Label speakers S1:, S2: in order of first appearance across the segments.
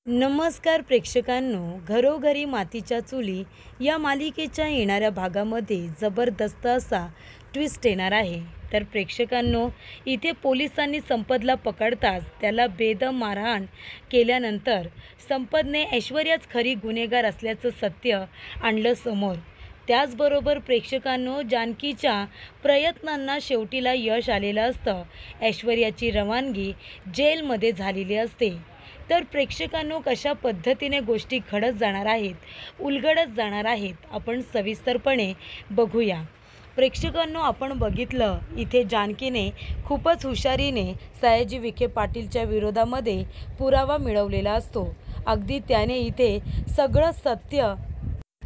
S1: नमस्कार प्रेक्षकांनो, घरोघरी मातीच्या चुली या मालिकेच्या येणाऱ्या भागामध्ये जबरदस्त असा ट्विस्ट येणार आहे। तर प्रेक्षकांनो, इथे पोलिसांनी संपतला पकडताच त्याला बेदम मारहाण केल्यानंतर संपतने ऐश्वर्याच खरी गुन्हेगार असल्याचं सत्य आणलं समोर। त्याचबरोबर प्रेक्षकांनो, जानकीच्या प्रयत्नांना शेवटीला यश आलेलं असतं। ऐश्वर्याची रवानगी जेलमध्ये झालेली असते। तर प्रेक्षकांनो, कशा पद्धतीने गोष्टी घडत जाणार आहेत, उलगडत जाणार आहेत, आपण सविस्तरपणे बघूया। प्रेक्षकांनो, आपण बघितलं इथे जानकीने खूपच हुशारीने सयाजी विखे पाटीलच्या विरोधामध्ये पुरावा मिळवलेला असतो। अगदी त्याने इथे सगळं सत्य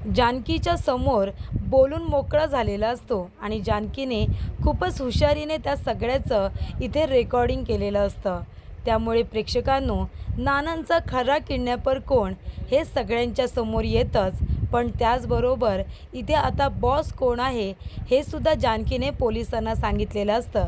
S1: जानकीच्या समोर बोलून मोकळा झालेला असतो आणि जानकीने खूपच हुशारीने त्या सगळ्याचं इथे रेकॉर्डिंग केलेलं असतं। त्यामुळे प्रेक्षकांनो, नानांचा खरा किडनॅपर कोण हे सगळ्यांच्या समोर येतच, पण त्याचबरोबर इथे आता बॉस कोण आहे हे सुद्धा जानकीने पोलिसांना सांगितलेलं असतं।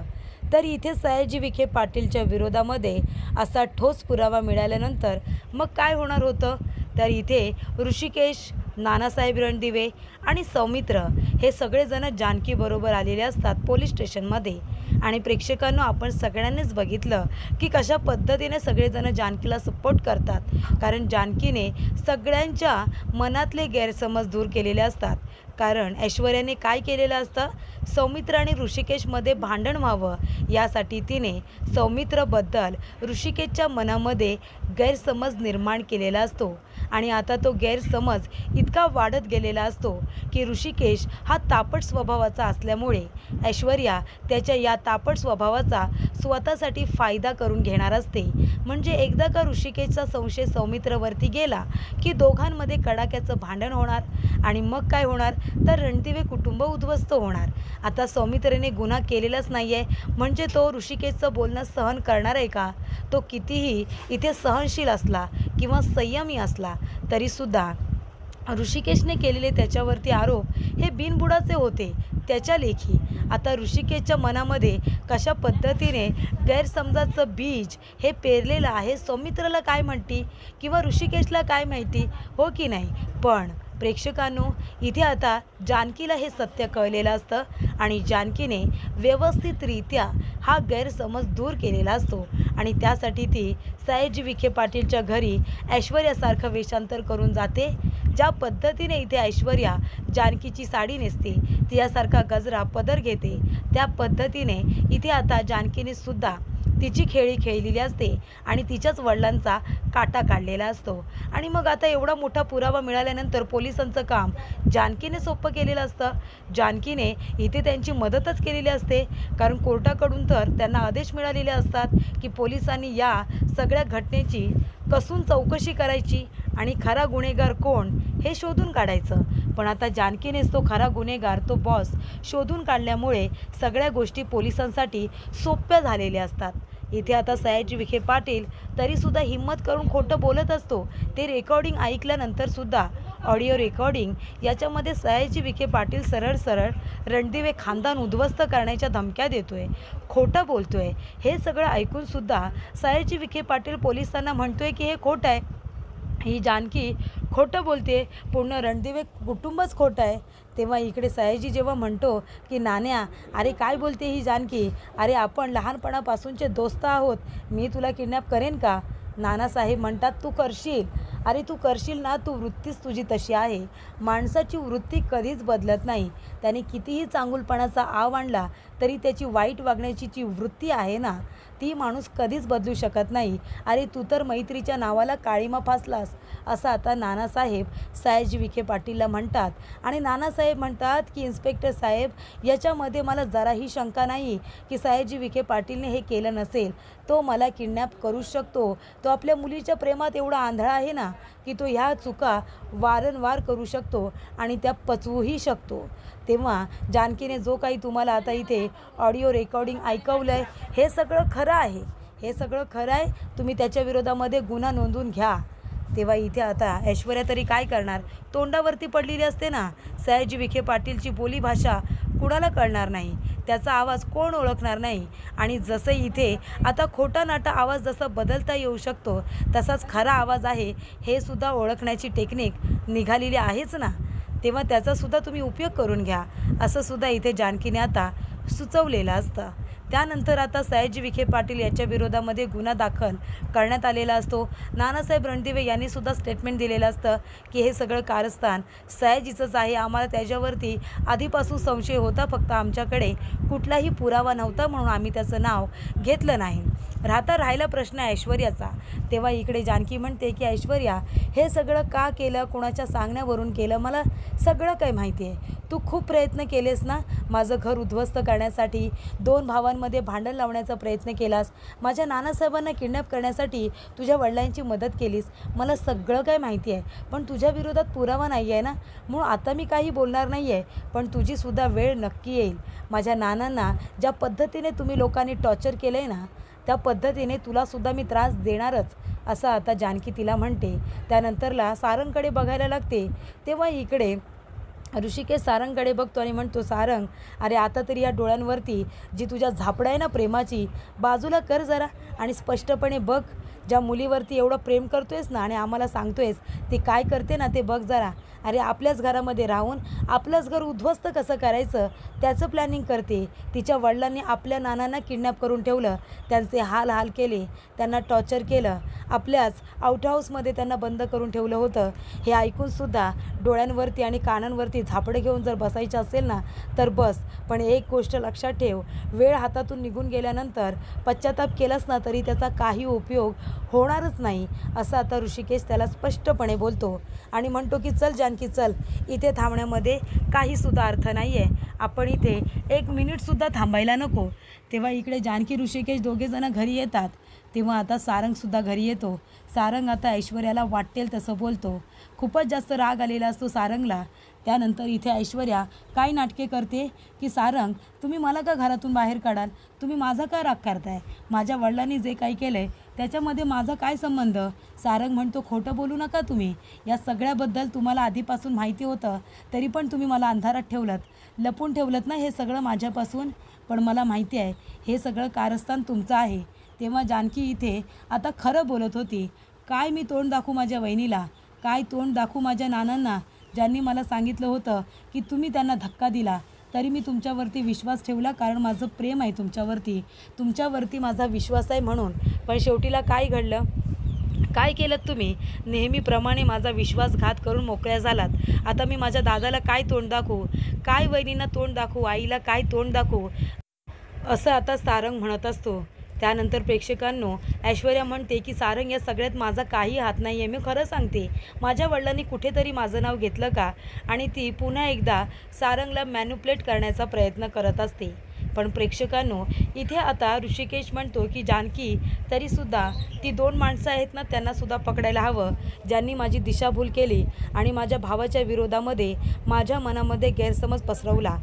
S1: तर इथे सयाजी विखे पाटीलच्या विरोधामध्ये असा ठोस पुरावा मिळाल्यानंतर मग काय होणार होतं, तर इथे ऋषिकेश, नानासाहेब रणदिवे आणि सौमित्र हे सगळेजण जानकीबरोबर आलेले असतात पोलीस स्टेशनमध्ये। आणि प्रेक्षकांनो, आपण सगळ्यांनीच बघितलं की कशा पद्धतीने सगळेजण जानकीला सपोर्ट करतात, कारण जानकीने सगळ्यांच्या मनातले गैरसमज दूर केलेले असतात। कारण ऐश्वर्याने काय केलेलं असतं, सौमित्र आणि ऋषिकेशमध्ये भांडण व्हावं यासाठी तिने सौमित्रबद्दल ऋषिकेशच्या मनामध्ये गैरसमज निर्माण केलेला असतो। आणि आता तो गैरसमज इतका वाढत गेलेला असतो की ऋषिकेश हा तापट स्वभावाचा असल्यामुळे ऐश्वर्या त्याच्या या तापट स्वभावाचा स्वतःसाठी फायदा करून घेणार असते। म्हणजे एकदा का ऋषिकेशचा संशय सौमित्रवरती गेला की दोघांमध्ये कडाक्याचं भांडण होणार आणि मग काय होणार, तर रणदिवे कुटुंब उद्ध्वस्त होणार। आता सौमित्रने गुन्हा केलेलाच नाही आहे, म्हणजे तो ऋषिकेशचं बोलणं सहन करणार आहे का? तो कितीही इथे सहनशील असला किंवा संयमी असला तरीसुद्धा ऋषिकेशने केलेले त्याच्यावरती आरोप हे बिनबुडाचे होते, त्याच्या लेखी। आता ऋषिकेशच्या मनामध्ये कशा पद्धतीने गैरसमजाचं बीज हे पेरलेलं आहे, सौमित्रला काय म्हणती किंवा ऋषिकेशला काय माहिती, हो की नाही? पण प्रेक्षकांनो, इथे आता जानकीला हे सत्य कळलेलं असतं आणि जानकीने व्यवस्थितरित्या हा गैरसमज दूर केलेला असतो आणि त्यासाठी ती सयाजी विखे पाटीलच्या घरी ऐश्वर्यासारखं वेषांतर करून जाते। ज्या पद्धतीने इथे ऐश्वर्या जानकीची साडी नेसते, तिच्यासारखा गजरा पदर घेते, त्या पद्धतीने इथे आता जानकीने सुद्धा तिची खेळी खेळलेली असते आणि तिच्याच वडिलांचा काटा काढलेला असतो। आणि मग आता एवढा मोठा पुरावा मिळाल्यानंतर पोलिसांचं काम जानकीने सोपं केलेलं असतं। जानकीने इथे त्यांची मदतच केलेली असते, कारण कोर्टाकडून तर त्यांना आदेश मिळालेले असतात की पोलिसांनी या सगळ्या घटनेची कसून चौकशी करायची आणि खरा गुन्हेगार कोण हे शोधून काढायचं। पण आता जानकीनेच तो खरा गुन्हेगार, तो बॉस शोधून काढल्यामुळे सगळ्या गोष्टी पोलिसांसाठी सोप्या झालेल्या असतात। इथे आता सयाजी विखे पाटील तरीसुद्धा हिम्मत करून खोटं बोलत असतो। ते रेकॉर्डिंग ऐकल्यानंतर सुद्धा, ऑडिओ रेकॉर्डिंग याच्यामध्ये सयाजी विखे पाटील सरळ सरळ रणदिवे खानदान उद्ध्वस्त करण्याच्या धमक्या देतोय, खोटं बोलतोय। हे सगळं ऐकून सुद्धा सयाजी विखे पाटील पोलिसांना म्हणतोय की हे खोटं आहे, ही जानकी खोटं बोलते, पूर्ण रणदिवे कुटुंबच खोटं आहे। तेव्हा इकडे सयाजी जेव्हा म्हणतो की नान्या, अरे काय बोलते ही जानकी, अरे आपण लहानपणापासूनचे दोस्त आहोत, मी तुला किडनॅप करेन का? नानासाहेब म्हणतात तू करशील, अरे तू करशील ना, तू वृत्तीच तुझी तशी आहे। माणसाची वृत्ती कधीच बदलत नाही, त्याने कितीही चांगुलपणाचा आव आणला तरी त्याची वाईट वागण्याची जी वृत्ती आहे ना, ती माणूस कधीच बदलू शकत नाही। अरे तू तर मैत्रीच्या नावाला काळीमा फासलास, असं आता नानासाहेब सयाजी विखे पाटीलला म्हणतात। आणि नानासाहेब म्हणतात की इन्स्पेक्टर साहेब, याच्यामध्ये मला जराही शंका नाही की सयाजी विखे पाटीलने हे केलं नसेल, तो मला किडनॅप करू शकतो, तो आपल्या मुलीच्या प्रेमात एवढा आंधळा आहे ना की तो ह्या चुका वारंवार करू शकतो आणि त्या पचवूही शकतो। तेव्हा जानकीने जो काही तुम्हाला आता इथे ऑडिओ रेकॉर्डिंग ऐकवलं आहे हे सगळं खरं आहे, हे सगळं खरं आहे, तुम्ही त्याच्या विरोधामध्ये गुन्हा नोंदवून घ्या। तेव्हा इथे आता ऐश्वर्या तरी काय करणार, तोंडावरती पडलेली असते ना। सयाजी विखे पाटीलची बोलीभाषा कुणाला कळणार नाही, त्याचा आवाज कोण ओळखणार नाही. आणि जसं इथे आता खोटा नाटा आवाज जसा बदलता येऊ शकतो तसाच खरा आवाज आहे हे सुद्धा ओळखण्याची टेक्निक निघालेली आहेच ना. तेव्हा त्याचासुद्धा तुम्ही उपयोग करून घ्या असं सुद्धा इथे जानकीने आता सुचवलेलं असतं. त्यानंतर आता सयाजी विखे पाटील याच्या विरोधामध्ये गुन्हा दाखल करण्यात आलेला असतो. नानासाहेब रणदिवे यांनी सुद्धा स्टेटमेंट दिलेलं असतं की हे सगळं कारस्थान सयाजीचंच आहे, आम्हाला त्याच्यावरती आधीपासून संशय होता, फक्त आमच्याकडे कुठलाही पुरावा नव्हता म्हणून आम्ही त्याचं नाव घेतलं नाही. राहिला प्रश्न ऐश्वर्याचा. तेव्हा इकडे जानकी म्हणते की ऐश्वर्या, हे सगळं का केलं, कुणाच्या सांगण्यावरून केलं, मला सगळं काही माहिती आहे. तू खूप प्रयत्न केलेस ना माझं घर उद्ध्वस्त करण्यासाठी, 2 भावांमध्ये भांडण लावण्याचा प्रयत्न केलास, माझ्या नानासाहेबांना किडनॅप करण्यासाठी तुझ्या वडिलांची मदत केलीस, मला सगळं काही माहिती आहे. पण तुझ्या विरोधात पुरावा नाही आहे ना, म्हणून आता मी काही बोलणार नाही आहे. पण तुझीसुद्धा वेळ नक्की येईल. माझ्या नानांना ज्या पद्धतीने तुम्ही लोकांनी टॉर्चर केलं आहे ना, त्या पद्धतीने तुलासुद्धा मी त्रास देणारच, असं आता जानकी तिला म्हणते. त्यानंतरला सारंगकडे बघायला लागते. तेव्हा इकडे ऋषिकेश सारंगकडे बघतो आणि म्हणतो, सारंग, अरे आता तरी या डोळ्यांवरती जी तुझ्या झापडं आहे ना प्रेमाची, बाजूला कर जरा आणि स्पष्टपणे बघ. ज्या मुलीवरती एवढं प्रेम करतोयस ना आणि आम्हाला सांगतोयस ती काय करते ना ते बघ जरा. अरे आपल्याच घरामध्ये राहून आपलंच घर उद्ध्वस्त कसं करायचं त्याचं प्लॅनिंग करते. तिच्या वडिलांनी आपल्या नानांना किडनॅप करून ठेवलं, त्यांचे हाल केले, त्यांना टॉर्चर केलं, आपल्याच आउट हाऊसमध्ये त्यांना बंद करून ठेवलं होतं. हे ऐकूनसुद्धा डोळ्यांवरती आणि कानांवरती झापडं घेऊन जर बसायचं असेल ना तर बस. पण एक गोष्ट लक्षात ठेव, वेळ हातातून निघून गेल्यानंतर पश्चाताप केलास ना तरी त्याचा काही उपयोग होणारच नाही, असं आता ऋषिकेश त्याला स्पष्टपणे बोलतो. आणि म्हणतो की चल जानकी चल, इथे थांबण्यामध्ये काहीसुद्धा अर्थ नाही आहे, आपण इथे 1 मिनिटसुद्धा थांबायला नको. तेव्हा इकडे जानकी ऋषिकेश दोघेजणं घरी येतात. तेव्हा आता सारंगसुद्धा घरी येतो. सारंग आता ऐश्वर्याला वाटेल तसं बोलतो. खूपच जास्त राग आलेला असतो सारंगला. त्यानंतर इथे ऐश्वर्या काय नाटके करते की सारंग, तुम्ही मला का घरातून बाहेर काढाल, तुम्ही माझा का राग करताय, माझ्या वडिलांनी जे काही केलं आहे त्याच्यामध्ये माझा काय संबंध. सारंग म्हणतो, खोटं बोलू नका तुम्ही, या सगळ्याबद्दल तुम्हाला आधीपासून माहिती होतं, तरी पण तुम्ही मला अंधारात ठेवलं, लपून ठेवलं ना हे सगळं माझ्यापासून. पण मला माहिती आहे हे सगळं कारस्थान तुमचं आहे. तेव्हा जानकी इथे आता खरं बोलत होती. काय मी तोंड दाखवू माझ्या वहिनीला, काय तोंड दाखवू माझ्या नानांना, ज्यांनी मला सांगितलं होतं की तुम्ही त्यांना धक्का दिला, तरी मी तुमच्यावरती विश्वास ठेवला, कारण माझं प्रेम आहे तुमच्यावरती माझा विश्वास आहे म्हणून. पण शेवटीला काय घडलं, काय केलं तुम्ही, नेहमीप्रमाणे माझा विश्वासघात करून मोकळ्या झालात. आता मी माझ्या दादाला काय तोंड दाखवू, काय वहिनींना तोंड दाखवू, आईला काय तोंड दाखवू, असं आता सारंग म्हणत असतो. त्यानंतर प्रेक्षकांनो, ऐश्वर्या म्हणते की सारंग, या सगळ्यात माझा काही हात नाही आहे, मी खरं सांगते, माझ्या वडिलांनी कुठेतरी माझं नाव घेतलं का, आणि ती पुन्हा एकदा सारंगला मॅन्युप्लेट करण्याचा प्रयत्न करत असते. पण प्रेक्षकांनो, इथे आता ऋषिकेश म्हणतो की जानकी, तरीसुद्धा ती 2 माणसं आहेत ना त्यांनासुद्धा पकडायला हवं, ज्यांनी माझी दिशाभूल केली आणि माझ्या भावाच्या विरोधामध्ये माझ्या मनामध्ये गैरसमज पसरवला.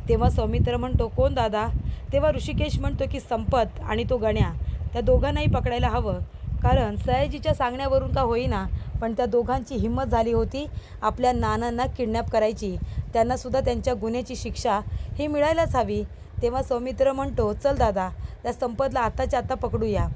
S1: तेव्हा सौमित्र म्हणतो, कोण दादा. तेव्हा ऋषिकेश म्हणतो की संपत आणि तो गण्या, त्या दोघांनाही पकडायला हवं, कारण सयाजीच्या सांगण्यावरून का होईना पण त्या दोघांची हिंमत झाली होती आपल्या नानांना किडनॅप करायची, त्यांनासुद्धा त्यांच्या गुन्ह्याची शिक्षा ही मिळायलाच हवी. तेव्हा सौमित्र म्हणतो, चल दादा, त्या संपतला आत्ताच्या आत्ता पकडूया.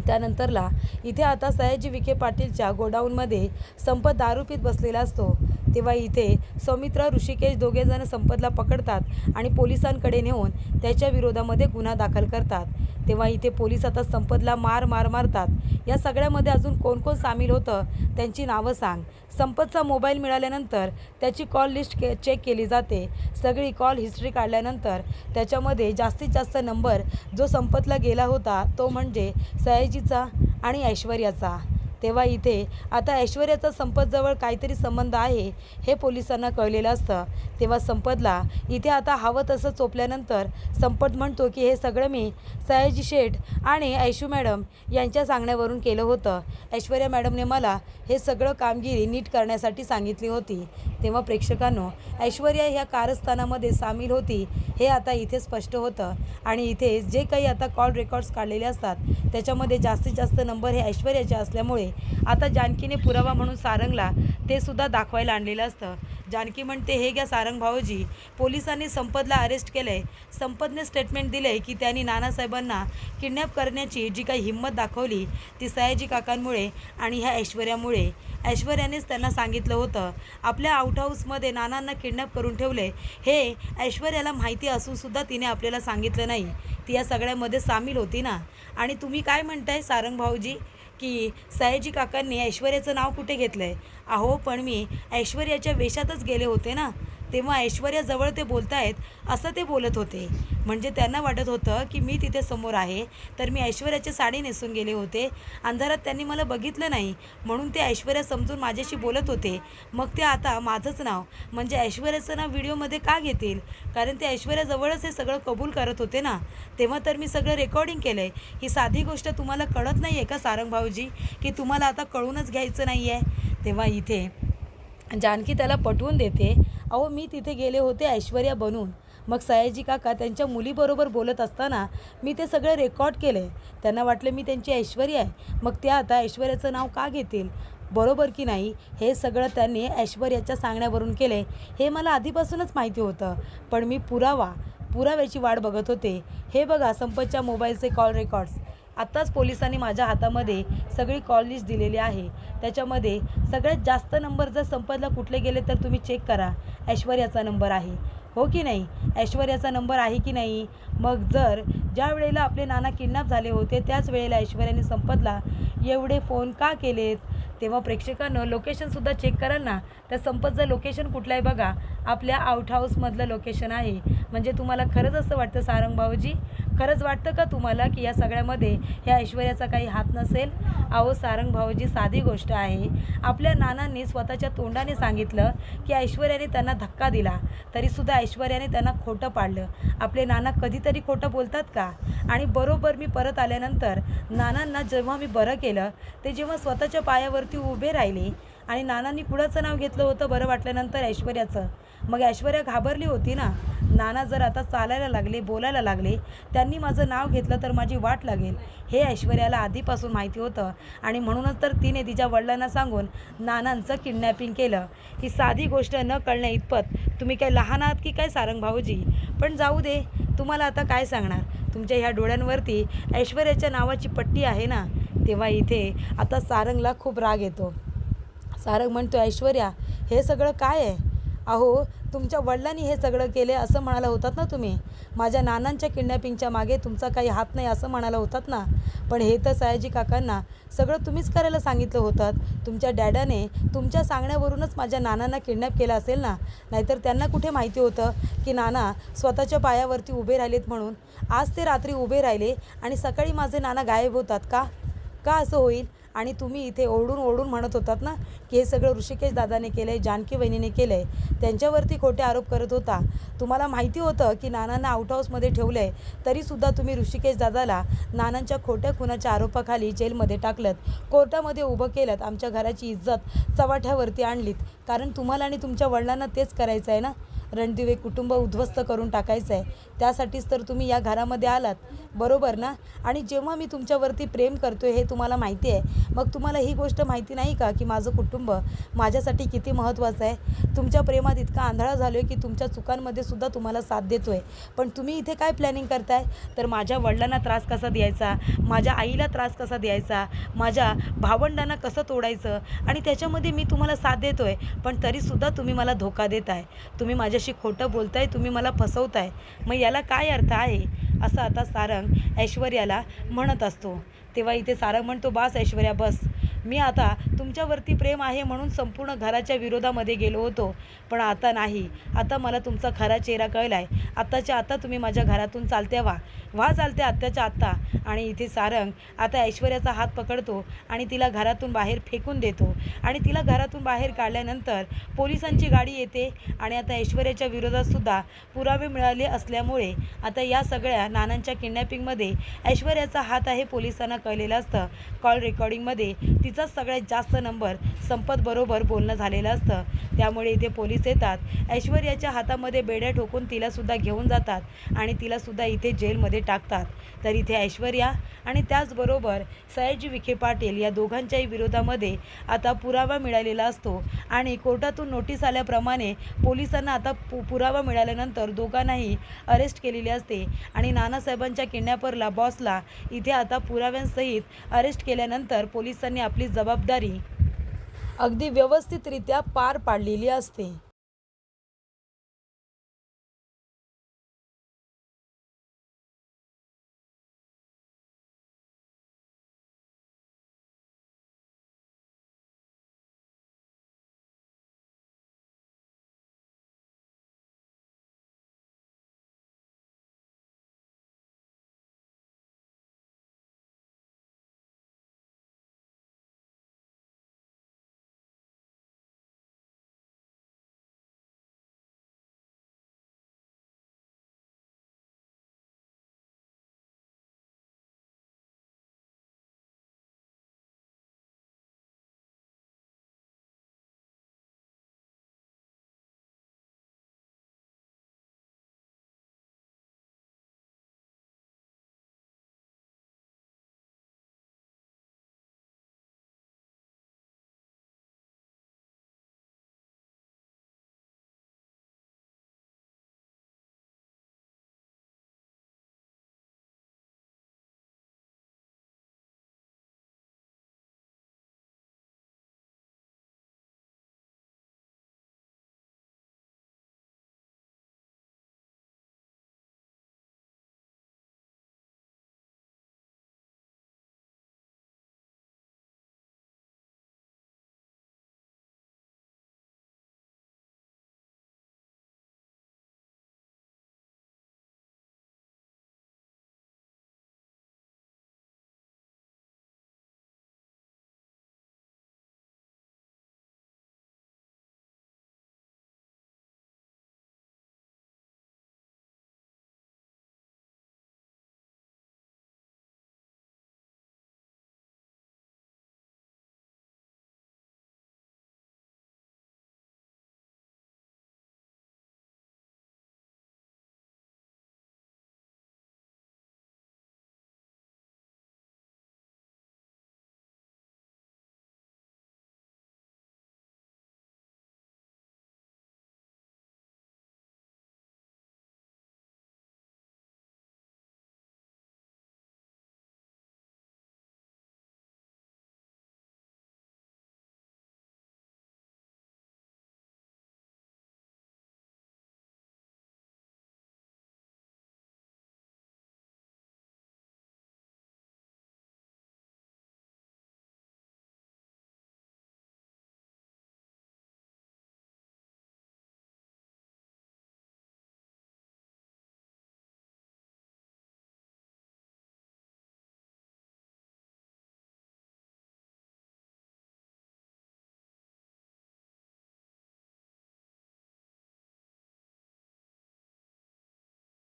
S1: त्यानंतरला इथे आता सयाजी विखे पाटीलच्या गोडाऊनमध्ये संपत दारू पीत बसलेला असतो. तेव्हा इथे सौमित्र ऋषिकेश दोघेजण संपतला पकडतात आणि पोलिसांकडे नेऊन त्याच्या विरोधामध्ये गुन्हा दाखल करतात. तेव्हा इथे पोलीस आता संपतला मारतात. या सगळ्यामध्ये अजून कोण कोण सामील होतं त्यांची नावं सांग. संपतचा मोबाईल मिळाल्यानंतर त्याची कॉल लिस्ट चेक केली जाते. सगळी कॉल हिस्ट्री काढल्यानंतर त्याच्यामध्ये जास्तीत जास्त नंबर जो संपतला गेला होता तो म्हणजे सयाजीचा आणि ऐश्वर्याचा. तेव्हा इथे आता ऐश्वर्याचा संपतजवळ काहीतरी संबंध आहे हे पोलिसांना कळलेलं असतं. तेव्हा संपतला इथे आता हवं तसं चोपल्यानंतर संपत म्हणतो की हे सगळं मी सयाजी शेठ आणि ऐशू मॅडम यांच्या सांगण्यावरून केलं होतं. ऐश्वर्या मॅडमने मला हे सगळं कामगिरी नीट करण्यासाठी सांगितली होती. तेव्हा प्रेक्षकांनो, ऐश्वर्या ह्या कारस्थानामध्ये सामील होती हे आता इथे स्पष्ट होतं. आणि इथे जे काही आता कॉल रेकॉर्ड्स काढलेले असतात त्याच्यामध्ये जास्तीत जास्त नंबर हे ऐश्वर्याचे असल्यामुळे आता जानकीने पुरावा म्हणून सारंगला ते सुद्धा दाखवायला आणलेलं असतं. जानकी म्हणते, हे घ्या सारंग भाऊजी, पोलिसांनी संपतला अरेस्ट केलं आहे. संपतने स्टेटमेंट दिलं आहे की त्यांनी नानासाहेबांना किडनॅप करण्याची जी काही हिंमत दाखवली ती सयाजी काकांमुळे आणि ह्या ऐश्वर्यामुळे. ऐश्वर्यानेच त्यांना सांगितलं होतं आपल्या आउट हाऊसमध्ये नानांना किडनॅप करून ठेवले. हे ऐश्वर्याला माहिती असूनसुद्धा तिने आपल्याला सांगितलं नाही. ती या सगळ्यामध्ये सामील होती ना. आणि तुम्ही काय म्हणताय सारंग भाऊजी की सयाजी काकांनी ऐश्वर्याचं नाव कुठे घेतलं आहे? अहो पण मी ऐश्वर्याच्या वेशातच गेले होते ना, तेव्हा ऐश्वर्याजवळ ते बोलतायत असं ते बोलत होते. म्हणजे त्यांना वाटत होतं की मी तिथे समोर आहे, तर मी ऐश्वर्याची साडी नेसून गेले होते. अंधारात त्यांनी मला बघितलं नाही म्हणून ते ऐश्वर्या समजून माझ्याशी बोलत होते. मग ते आता माझंच नाव म्हणजे ऐश्वर्याचं नाव व्हिडिओमध्ये का घेतील? कारण ते ऐश्वर्याजवळच हे सगळं कबूल करत होते ना. तेव्हा तर मी सगळं रेकॉर्डिंग केलं आहे. ही साधी गोष्ट तुम्हाला कळत नाही आहे का सारंग भाऊजी, की तुम्हाला आता कळूनच घ्यायचं नाही आहे? तेव्हा इथे जानकी त्याला पटवून देते, अहो मी तिथे गेले होते ऐश्वर्या बनून. मग सयाजी काका त्यांच्या मुलीबरोबर बोलत असताना मी ते सगळं रेकॉर्ड केलं आहे. त्यांना वाटलं मी त्यांची ऐश्वर्या आहे, मग त्या आता ऐश्वर्याचं नाव का घेतील? बरोबर की नाही? हे सगळं त्यांनी ऐश्वर्याच्या सांगण्यावरून केलं आहे हे मला आधीपासूनच माहिती होतं. पण मी पुराव्याची वाट बघत होते. हे बघा संपतच्या मोबाईलचे कॉल रेकॉर्ड्स. आत्ताच पोलिसांनी माझ्या हातामध्ये सगळी कॉल लिस्ट दिलेली आहे. त्याच्यामध्ये सगळ्यात जास्त नंबर जर संपतला कुठले गेले तर तुम्ही चेक करा, ऐश्वर्याचा नंबर आहे. हो की नाही? ऐश्वर्याचा नंबर आहे की नाही? मग जर ज्या वेळेला आपले नाना किडनॅप झाले होते त्याच वेळेला ऐश्वर्याने संपतला एवढे फोन का केलेत? तेव्हा प्रेक्षकांनो लोकेशनसुद्धा चेक कराल ना, तर संपतचं लोकेशन कुठलं आहे बघा, आपल्या आउट हाऊसमधलं लोकेशन आहे. म्हणजे तुम्हाला खरंच असं वाटतं सारंग भाऊजी, खरंच वाटतं का तुम्हाला की या सगळ्यामध्ये ह्या ऐश्वर्याचा काही हात नसेल? अहो सारंग भाऊजी, साधी गोष्ट आहे. आपल्या नानांनी स्वतःच्या तोंडाने सांगितलं की ऐश्वर्याने त्यांना धक्का दिला, तरीसुद्धा ऐश्वर्याने त्यांना खोटं पाडलं. आपले नाना कधीतरी खोटं बोलतात का? आणि बरोबर मी परत आल्यानंतर नानांना जेव्हा मी बरं केलं ते जेव्हा स्वतःच्या पायावरती उभे राहिले आणि नानांनी कुणाचं नाव घेतलं होतं बरं वाटल्यानंतर? ऐश्वर्याचं. मग ऐश्वर्या घाबरली होती ना. नाना जर आता चालायला लागले, बोलायला लागले, त्यांनी माझं नाव घेतलं तर माझी वाट लागेल हे ऐश्वर्याला आधीपासून माहिती होतं. आणि म्हणूनच तर तिने तिच्या वडिलांना सांगून नानांचं किडनॅपिंग केलं. ही साधी गोष्ट न कळण्या इतपत तुम्ही काय लहान आहात की काय सारंग भाऊजी? पण जाऊ दे, तुम्हाला आता काय सांगणार, तुमच्या ह्या डोळ्यांवरती ऐश्वर्याच्या नावाची पट्टी आहे ना. तेव्हा इथे आता सारंगला खूप राग येतो. सारंग म्हणतो, ऐश्वर्या हे सगळं काय आहे? अहो तुमच्या वडिलांनी हे सगळं केले असं म्हणाला होतात ना तुम्ही. माझ्या नानांच्या किडनॅपिंगच्या मागे तुमचा काही हात नाही असं म्हणाला होतात ना. पण हे तर सयाजी काकांना सगळं तुम्हीच करायला सांगितलं होतं. तुमच्या डॅडाने तुमच्या सांगण्यावरूनच माझ्या नानांना किडनॅप केलं असेल ना. नाहीतर त्यांना कुठे माहिती होतं की नाना स्वतःच्या पायावरती उभे राहिलेत म्हणून? आज ते रात्री उभे राहिले आणि सकाळी माझे नाना गायब होतात का? का असं होईल? आणि तुम्ही इथे ओरडून म्हणत होतात ना की हे सगळं ऋषिकेश दादाने केलं आहे, जानकी वहिनीने केलं आहे, त्यांच्यावरती खोटे आरोप करत होता. तुम्हाला माहिती होतं की नानांना आउट हाऊसमध्ये ठेवलं आहे, तरीसुद्धा तुम्ही ऋषिकेश दादाला नानांच्या खोट्या खुनाच्या आरोपाखाली जेलमध्ये टाकलं, कोर्टामध्ये उभं केलं, आमच्या घराची इज्जत चव्हाट्यावरती आणलीत. कारण तुम्हाला आणि तुमच्या वडिलांना तेच करायचं आहे ना, रणदिवे कुटुंब उद्ध्वस्त करून टाकायचं आहे. त्यासाठीच तर तुम्ही या घरामध्ये आलात, बरोबर ना? आणि जेव्हा मी तुमच्यावरती प्रेम करतो आहे हे तुम्हाला माहिती आहे, मग तुम्हाला ही गोष्ट माहिती नाही का की माझं कुटुंब माझ्यासाठी किती महत्त्वाचं आहे? तुमच्या प्रेमात इतका आंधळा झालो आहे की तुमच्या चुकांमध्ये सुद्धा तुम्हाला साथ देतो आहे. पण तुम्ही इथे काय प्लॅनिंग करताय? तर माझ्या वडिलांना त्रास कसा द्यायचा, माझ्या आईला त्रास कसा द्यायचा, माझ्या भावंडांना कसं तोडायचं, आणि त्याच्यामध्ये मी तुम्हाला साथ देतो आहे. पण तरीसुद्धा तुम्ही मला धोका देत आहे, तुम्ही माझ्याशी खोटं बोलताय, तुम्ही मला फसवताय. मग याला काय अर्थ आहे? असं आता सारंग ऐश्वर्याला म्हणत असतो. तेव्हा इथे सारंग म्हणतो, बास ऐश्वर्या बस. मी आता तुमच्यावरती प्रेम आहे म्हणून संपूर्ण घराच्या विरोधामध्ये गेलो होतो, पण आता नाही. आता मला तुमचा खरा चेहरा कळला आहे. आत्ताच्या आता तुम्ही माझ्या घरातून चालत्या व्हा चालते आत्ताच्या आत्ता. आणि इथे सारंग आता ऐश्वर्याचा हात पकडतो आणि तिला घरातून बाहेर फेकून देतो. आणि तिला घरातून बाहेर काढल्यानंतर पोलिसांची गाडी येते आणि आता ऐश्वर्याच्या विरोधातसुद्धा पुरावे मिळाले असल्यामुळे आता या सगळ्या नानांच्या किडनॅपिंगमध्ये ऐश्वर्याचा हात आहे पोलिसांना कळलेलं असतं. कॉल रेकॉर्डिंगमध्ये ती तिचा सगळ्यात जास्त नंबर संपतबरोबर बोलणं झालेलं असतं. त्यामुळे इथे पोलीस येतात. ऐश्वर्याच्या हातामध्ये बेड्या ठोकून तिलासुद्धा घेऊन जातात आणि तिलासुद्धा इथे जेलमध्ये टाकतात. तर इथे ऐश्वर्या आणि त्याचबरोबर सयाजी विखे पाटील या दोघांच्याही विरोधामध्ये आता पुरावा मिळालेला असतो आणि कोर्टातून नोटीस आल्याप्रमाणे पोलिसांना आता पुरावा मिळाल्यानंतर दोघांनाही अरेस्ट केलेले असते आणि नानासाहेबांच्या किडनॅपरला बॉसला इथे आता पुराव्यांसहित अरेस्ट केल्यानंतर पोलिसांनी आपली जबाबदारी अगदी व्यवस्थितरित्या पार पाडलेली असते.